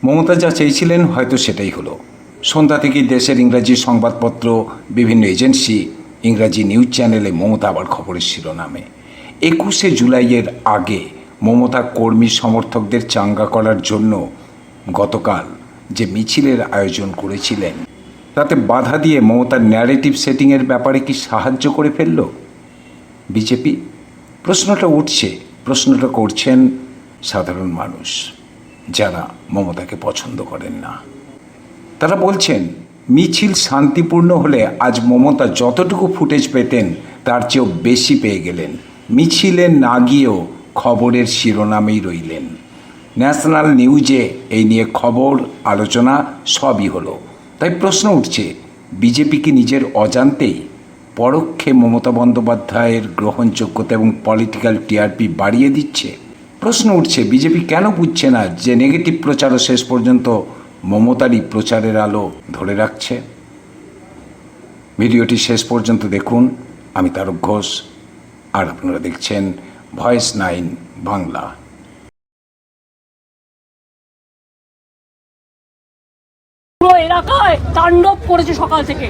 মমতা যা চেয়েছিলেন হয়তো সেটাই হলো। সন্ধ্যা থেকেই দেশের ইংরাজি সংবাদপত্র, বিভিন্ন এজেন্সি, ইংরাজি নিউজ চ্যানেলে মমতা আবার খবরের শিরোনামে। 21শে জুলাইয়ের আগে মমতা কর্মী সমর্থকদের চাঙ্গা করার জন্য গতকাল যে মিছিলের আয়োজন করেছিলেন, তাতে বাধা দিয়ে মমতার ন্যারেটিভ সেটিংয়ের ব্যাপারে কি সাহায্য করে ফেলল বিজেপি? প্রশ্নটা উঠছে, প্রশ্নটা করছেন সাধারণ মানুষ যারা মমতাকে পছন্দ করেন না। তারা বলছেন মিছিল শান্তিপূর্ণ হলে আজ মমতা যতটুকু ফুটেজ পেতেন তার চেয়েও বেশি পেয়ে গেলেন। মিছিলে না গিয়েও খবরের শিরোনামেই রইলেন। ন্যাশনাল নিউজে এই নিয়ে খবর, আলোচনা সবই হলো। তাই প্রশ্ন উঠছে, বিজেপি কি নিজের অজান্তেই পরোক্ষে মমতা বন্দ্যোপাধ্যায়ের গ্রহণযোগ্যতা এবং পলিটিক্যাল টিআরপি বাড়িয়ে দিচ্ছে? প্রশ্ন উঠছে, বিজেপি কেন বুঝছে না যে নেগেটিভ প্রচারও শেষ পর্যন্ত মমতারই প্রচারের আলো ধরে রাখছে? ভিডিওটি শেষ পর্যন্ত দেখুন। আমি তারক ঘোষ, আর আপনারা দেখছেন ভয়েস 9 বাংলা। পুরো এলাকায় তাণ্ডব করেছে সকাল থেকে,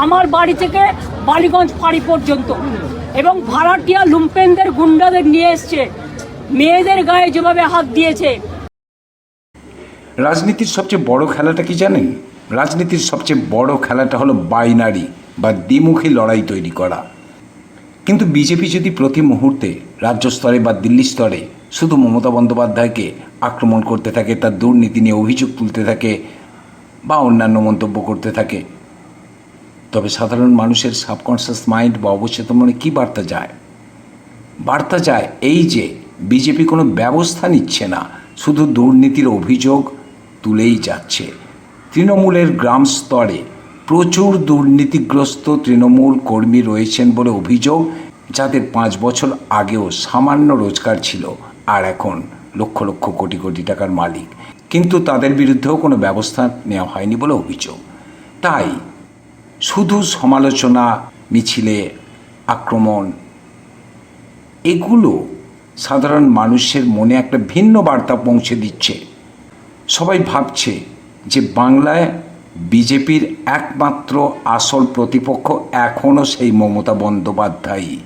আমার বাড়ি থেকে বালিগঞ্জ ফাঁড়ি পর্যন্ত, এবং ভাড়াটিয়া লুম্পেনদের গুন্ডাদের নিয়ে এসছে, মেয়েদের গায়ে যেভাবে হাত দিয়েছে। রাজনীতির সবচেয়ে বড় খেলাটা কি জানেন? রাজনীতির সবচেয়ে বড় খেলাটা হলো বাইনারি বা দ্বিমুখী লড়াই তৈরি করা। কিন্তু বিজেপি যদি প্রতি মুহূর্তে রাজ্য স্তরে বা দিল্লি স্তরে শুধু মমতা বন্দ্যোপাধ্যায়কে আক্রমণ করতে থাকে, তার দুর্নীতি নিয়ে অভিযোগ তুলতে থাকে বা অন্যান্য মন্তব্য করতে থাকে, তবে সাধারণ মানুষের সাবকনশিয়াস মাইন্ড বা অবচেতন মনে কী বার্তা যায়? বার্তা যায় এই যে বিজেপি কোনো ব্যবস্থা নিচ্ছে না, শুধু দুর্নীতির অভিযোগ তুলেই যাচ্ছে। তৃণমূলের গ্রাম স্তরে প্রচুর দুর্নীতিগ্রস্ত তৃণমূল কর্মী রয়েছেন বলে অভিযোগ, যাদের 5 বছর আগেও সামান্য রোজগার ছিল আর এখন লক্ষ লক্ষ কোটি কোটি টাকার মালিক, কিন্তু তাদের বিরুদ্ধেও কোনো ব্যবস্থা নেওয়া হয়নি বলে অভিযোগ। তাই শুধু সমালোচনা, মিছিলে আক্রমণ, এগুলো সাধারণ মানুষের মনে একটা ভিন্ন বার্তা পৌঁছে দিচ্ছে। সবাই ভাবছে যে বাংলায় বিজেপির একমাত্র আসল প্রতিপক্ষ এখনও সেই মমতা বন্দ্যোপাধ্যায়ই।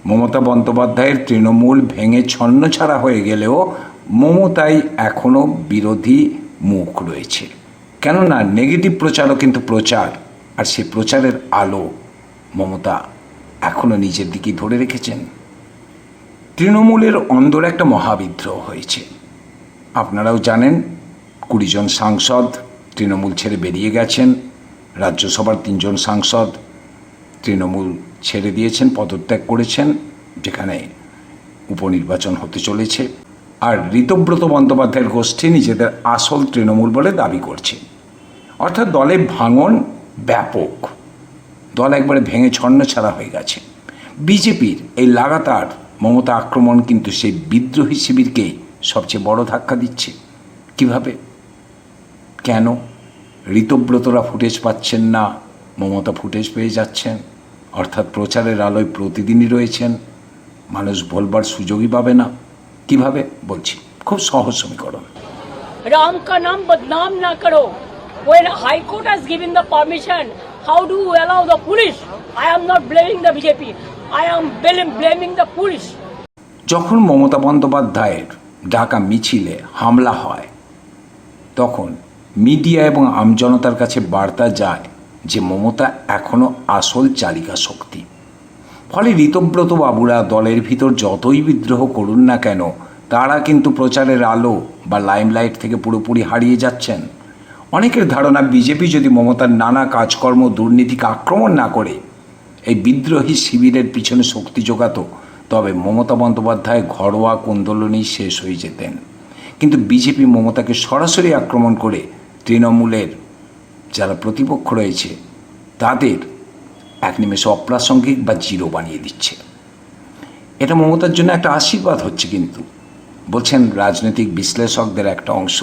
মমতা বন্দ্যোপাধ্যায়ের তৃণমূল ভেঙে ছন্নছাড়া হয়ে গেলেও মমতাই এখনও বিরোধী মুখ রয়েছে। কেননা নেগেটিভ প্রচারও কিন্তু প্রচার, আর সে প্রচারের আলো মমতা এখনও নিজের দিকেই ধরে রেখেছেন। তৃণমূলের অন্দরে একটা মহাবিদ্রোহ হয়েছে। আপনারাও জানেন, 20 জন সাংসদ তৃণমূল ছেড়ে বেরিয়ে গেছেন। রাজ্যসভার 3 জন সাংসদ তৃণমূল ছেড়ে দিয়েছেন, পদত্যাগ করেছেন, যেখানে উপনির্বাচন হতে চলেছে। আর ঋতব্রত বন্দ্যোপাধ্যায়ের গোষ্ঠী নিজেদের আসল তৃণমূল বলে দাবি করছে। অর্থাৎ দলে ভাঙন ব্যাপক, দল একবারে ভেঙে ছন্নছাড়া হয়ে গেছে। বিজেপির এই লাগাতার মমতা আক্রমণ কিন্তু সেই বিদ্রোহী শিবিরকেই সবচেয়ে বড় ধাক্কা দিচ্ছে। কিভাবে, কেন? ঋতব্রতরা ফুটেজ পাচ্ছেন না, মমতা ফুটেজ পেয়ে যাচ্ছেন, অর্থাৎ প্রচারের আলোয় প্রতিদিনই রয়েছেন, মানুষ বলবার সুযোগই পাবে না। কিভাবে বলছি, খুব সহজ সমীকরণ। রাম কা নাম বদনাম না করো। When High Court has given the permission, how do you allow the police? I am not blaming the BJP. I am blaming the police. যখন মমতা বন্দ্যোপাধ্যায়ের ঢাকা মিছিলে হামলা হয়, তখন মিডিয়া এবং আমজনতার কাছে বার্তা যায় যে মমতা এখনও আসল চালিকা শক্তি। ফলে ঋতব্রত বাবুরা দলের ভিতর যতই বিদ্রোহ করুন না কেন, তারা কিন্তু প্রচারের আলো বা লাইমলাইট থেকে পুরোপুরি হারিয়ে যাচ্ছেন। অনেকের ধারণা, বিজেপি যদি মমতার নানা কাজকর্ম, দুর্নীতিকে আক্রমণ না করে এই বিদ্রোহী শিবিরের পিছনে শক্তি যোগাতো, তবে মমতা বন্দ্যোপাধ্যায় ঘরোয়া কোন্দলনেই শেষ হয়ে যেতেন। কিন্তু বিজেপি মমতাকে সরাসরি আক্রমণ করে তৃণমূলের যারা প্রতিপক্ষ রয়েছে তাদের এক নিমেষে অপ্রাসঙ্গিক বা জিরো বানিয়ে দিচ্ছে। এটা মমতার জন্য একটা আশীর্বাদ হচ্ছে, কিন্তু বলছেন রাজনৈতিক বিশ্লেষকদের একটা অংশ।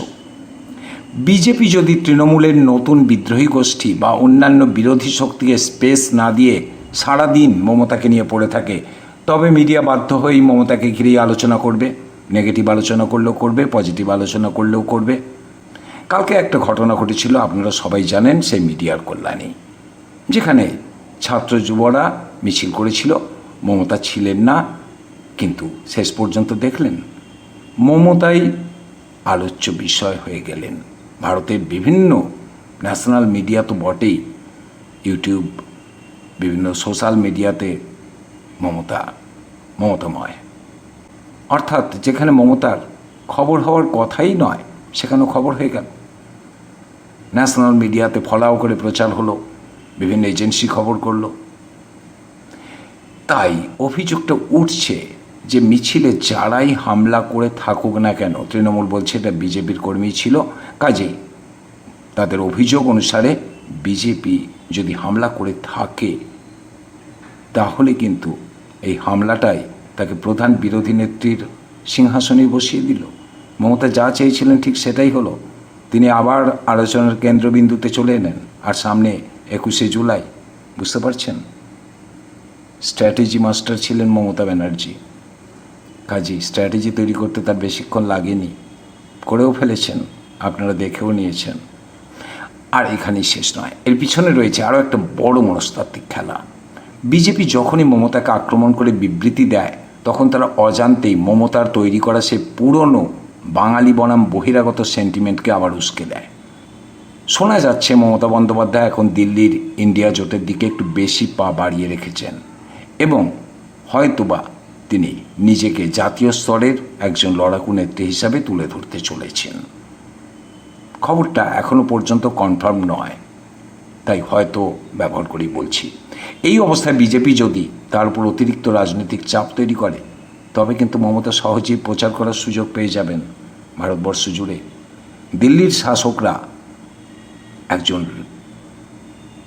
বিজেপি যদি তৃণমূলের নতুন বিদ্রোহী গোষ্ঠী বা অন্যান্য বিরোধী শক্তিকে স্পেস না দিয়ে সারাদিন মমতাকে নিয়ে পড়ে থাকে, তবে মিডিয়া বাধ্য হয়েই মমতাকে ঘিরেই আলোচনা করবে। নেগেটিভ আলোচনা করলেও করবে, পজিটিভ আলোচনা করলেও করবে। কালকে একটা ঘটনা ঘটেছিল, আপনারা সবাই জানেন, সেই মিডিয়ার কল্যাণে, যেখানে ছাত্র যুবরা মিছিল করেছিল। মমতা ছিলেন না, কিন্তু শেষ পর্যন্ত দেখলেন মমতাই আলোচ্য বিষয় হয়ে গেলেন। ভারতের বিভিন্ন ন্যাশনাল মিডিয়া তো বটেই, ইউটিউব, বিভিন্ন সোশ্যাল মিডিয়াতে মমতাময়। অর্থাৎ যেখানে মমতার খবর হওয়ার কথাই নয়, সেখানেও খবর হয়ে গেল। ন্যাশনাল মিডিয়াতে ফলাও করে প্রচার হলো, বিভিন্ন এজেন্সি খবর করলো। তাই অভিযোগটা উঠছে যে মিছিলে যারাই হামলা করে থাকুক না কেন, তৃণমূল বলছে এটা বিজেপির কর্মী ছিল, কাজেই তাদের অভিযোগ অনুসারে বিজেপি যদি হামলা করে থাকে, তাহলে কিন্তু এই হামলাটাই তাকে প্রধান বিরোধী নেত্রীর সিংহাসনে বসিয়ে দিল। মমতা যা চেয়েছিলেন ঠিক সেটাই হলো। তিনি আবার আলোচনার কেন্দ্রবিন্দুতে চলে এলেন। আর সামনে 21শে জুলাই, বুঝতে পারছেন, স্ট্র্যাটেজি মাস্টার ছিলেন মমতা ব্যানার্জি। কাজী স্ট্র্যাটেজি তৈরি করতে তার বেশিক্ষণ লাগেনি, করেও ফেলেছেন, আপনারা দেখেও নিয়েছেন। আর এখানেই শেষ নয়, এর পিছনে রয়েছে আরও একটা বড় মনস্তাত্ত্বিক খেলা। বিজেপি যখনই মমতাকে আক্রমণ করে বিবৃতি দেয়, তখন তারা অজান্তেই মমতার তৈরি করা সে পুরনো বাঙালি বনাম বহিরাগত সেন্টিমেন্টকে আবার উস্কে দেয়। শোনা যাচ্ছে মমতা বন্দ্যোপাধ্যায় এখন দিল্লির ইন্ডিয়া জোটের দিকে একটু বেশি পা বাড়িয়ে রেখেছেন এবং হয়তোবা তিনি নিজেকে জাতীয় স্তরের একজন লড়াকু নেত্রী হিসাবে তুলে ধরতে চলেছেন। খবরটা এখনও পর্যন্ত কনফার্ম নয়, তাই হয়তো ব্যবহার করেই বলছি। এই অবস্থায় বিজেপি যদি তার উপর অতিরিক্ত রাজনৈতিক চাপ তৈরি করে, তবে কিন্তু মমতা সহজেই প্রচার করার সুযোগ পেয়ে যাবেন ভারতবর্ষ জুড়ে। দিল্লির শাসকরা একজন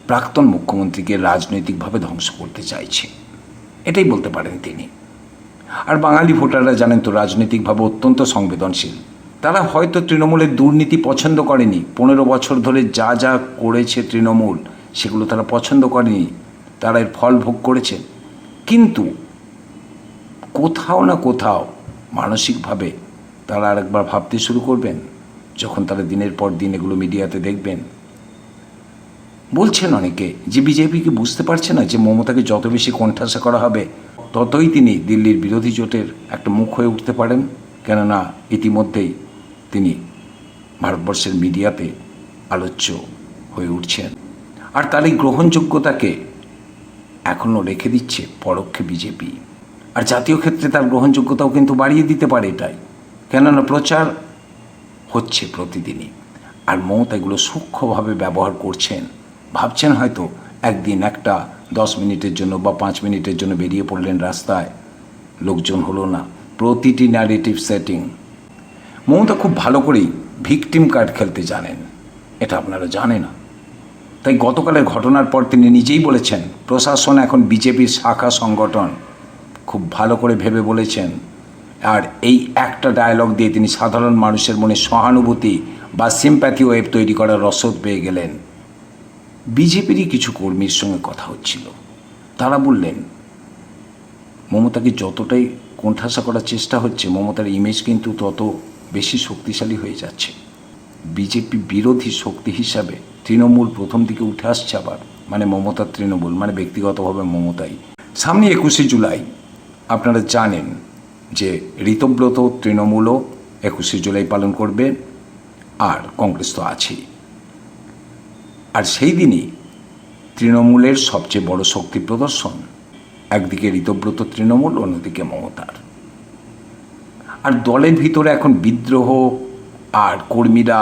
প্রাক্তন মুখ্যমন্ত্রীকে রাজনৈতিকভাবে ধ্বংস করতে চাইছে, এটাই বলতে পারেন তিনি। আর বাঙালি ভোটাররা জানেন তো রাজনৈতিকভাবে অত্যন্ত সংবেদনশীল। তারা হয়তো তৃণমূলের দুর্নীতি পছন্দ করেনি, 15 বছর ধরে যা যা করেছে তৃণমূল সেগুলো তারা পছন্দ করেনি, তারা এর ফল ভোগ করেছে। কিন্তু কোথাও না কোথাও মানসিকভাবে তারা আরেকবার ভাবতে শুরু করবেন যখন তারা দিনের পর দিন এগুলো মিডিয়াতে দেখবেন। বলছেন অনেকে যে বিজেপিকে বুঝতে পারছে না যে মমতাকে যত বেশি কোণঠাসা করা হবে, ততই তিনি দিল্লির বিরোধী জোটের একটা মুখ হয়ে উঠতে পারেন। কেননা ইতিমধ্যেই তিনি ভারতবর্ষের মিডিয়াতে আলোচ্য হয়ে উঠছেন। আর তার এই গ্রহণযোগ্যতাকে এখনও রেখে দিচ্ছে পরোক্ষে বিজেপি। আর জাতীয় ক্ষেত্রে তার গ্রহণযোগ্যতাও কিন্তু বাড়িয়ে দিতে পারে এটাই, কেননা প্রচার হচ্ছে প্রতিদিনই। আর মমতা এগুলো সূক্ষ্মভাবে ব্যবহার করছেন। ভাবছেন হয়তো একদিন একটা 10 মিনিটের জন্য বা 5 মিনিটের জন্য বেরিয়ে পড়লেন রাস্তায়, লোকজন হলো না। প্রতিটি ন্যারেটিভ সেটিং। মমতা খুব ভালো করেই ভিকটিম কার্ড খেলতে জানেন, এটা আপনারা জানেন না। তাই গতকালের ঘটনার পর তিনি নিজেই বলেছেন প্রশাসন এখন বিজেপির শাখা সংগঠন, খুব ভালো করে ভেবে বলেছেন। আর এই একটা ডায়লগ দিয়ে তিনি সাধারণ মানুষের মনে সহানুভূতি বা সিম্প্যাথি ওয়েভ তৈরি করার রসদ পেয়ে গেলেন। বিজেপিরই কিছু কর্মীর সঙ্গে কথা হচ্ছিল, তারা বললেন মমতাকে যতটাই কোণঠাসা করার চেষ্টা হচ্ছে, মমতার ইমেজ কিন্তু তত বেশি শক্তিশালী হয়ে যাচ্ছে। বিজেপি বিরোধী শক্তি হিসাবে তৃণমূল প্রথম দিকে উঠে আসছে আবার, মানে মমতার তৃণমূল, মানে ব্যক্তিগতভাবে মমতাই। সামনে 21শে জুলাই, আপনারা জানেন যে ঋতব্রত তৃণমূলও 21শে জুলাই পালন করবে, আর কংগ্রেস তো আছেই। আর সেই দিনই তৃণমূলের সবচেয়ে বড় শক্তি প্রদর্শন, একদিকে ঋতব্রত তৃণমূল, অন্যদিকে মমতার। আর দলের ভিতরে এখন বিদ্রোহ, আর কর্মীরা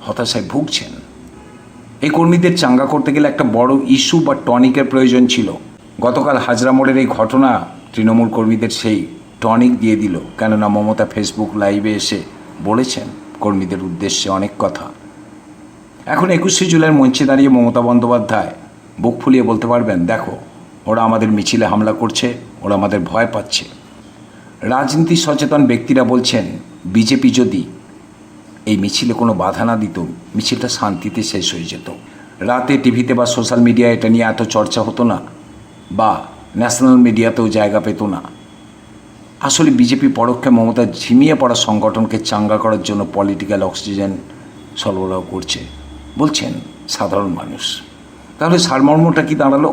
হতাশায় ভুগছেন। এই কর্মীদের চাঙ্গা করতে গেলে একটা বড় ইস্যু বা টনিকের প্রয়োজন ছিল। গতকাল হাজরা মোড়ের এই ঘটনা তৃণমূল কর্মীদের সেই টনিক দিয়ে দিল, কেননা মমতা ফেসবুক লাইভে এসে বলেছেন কর্মীদের উদ্দেশ্যে অনেক কথা। এখন 21শে জুলাইয়ের মঞ্চে দাঁড়িয়ে মমতা বন্দ্যোপাধ্যায় বুক ফুলিয়ে বলতে পারবেন, দেখো ওরা আমাদের মিছিলে হামলা করছে, ওরা আমাদের ভয় পাচ্ছে। রাজনীতি সচেতন ব্যক্তিরা বলছেন বিজেপি যদি এই মিছিলে কোনো বাধা না দিত, মিছিলটা শান্তিতে শেষ হয়ে যেত। রাতে টিভিতে বা সোশ্যাল মিডিয়ায় এটা নিয়ে এত চর্চা হতো না, বা ন্যাশনাল মিডিয়াতেও জায়গা পেত না। আসলে বিজেপি পরোক্ষে মমতা ঝিমিয়ে পড়া সংগঠনকে চাঙ্গা করার জন্য পলিটিক্যাল অক্সিজেন সরবরাহ করছে বলছেন সাধারণ মানুষ। তাহলে সারমর্মটা কি দাঁড়ালো?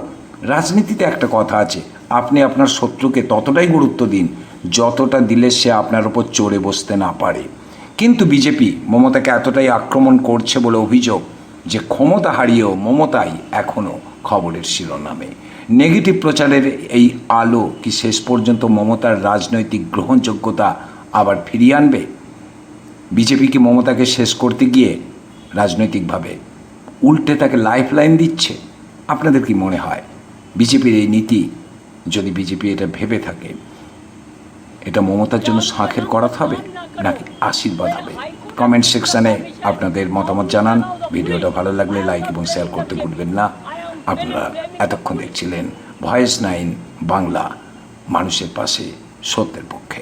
রাজনীতিতে একটা কথা আছে, আপনি আপনার শত্রুকে ততটাই গুরুত্ব দিন যতটা দিলে সে আপনার ওপর চড়ে বসতে না পারে। কিন্তু বিজেপি মমতাকে এতটাই আক্রমণ করছে বলে অভিযোগ যে ক্ষমতা হারিয়েও মমতাই এখনও খবরের শিরোনামে। নেগেটিভ প্রচারের এই আলো কি শেষ পর্যন্ত মমতার রাজনৈতিক গ্রহণযোগ্যতা আবার ফিরিয়ে আনবে? বিজেপি কি মমতাকে শেষ করতে গিয়ে রাজনৈতিকভাবে উল্টে তাকে লাইফ লাইন দিচ্ছে? আপনাদের কি মনে হয় বিজেপির এই নীতি, যদি বিজেপি এটা ভেবে থাকে, এটা মমতার জন্য শাঁখের করাত হবে নাকি আশীর্বাদ হবে? কমেন্ট সেকশানে আপনাদের মতামত জানান। ভিডিওটা ভালো লাগলে লাইক এবং শেয়ার করতে ভুলবেন না। আপনারা এতক্ষণ দেখছিলেন ভয়েস 9 বাংলা, মানুষের পাশে, সত্যের পক্ষে।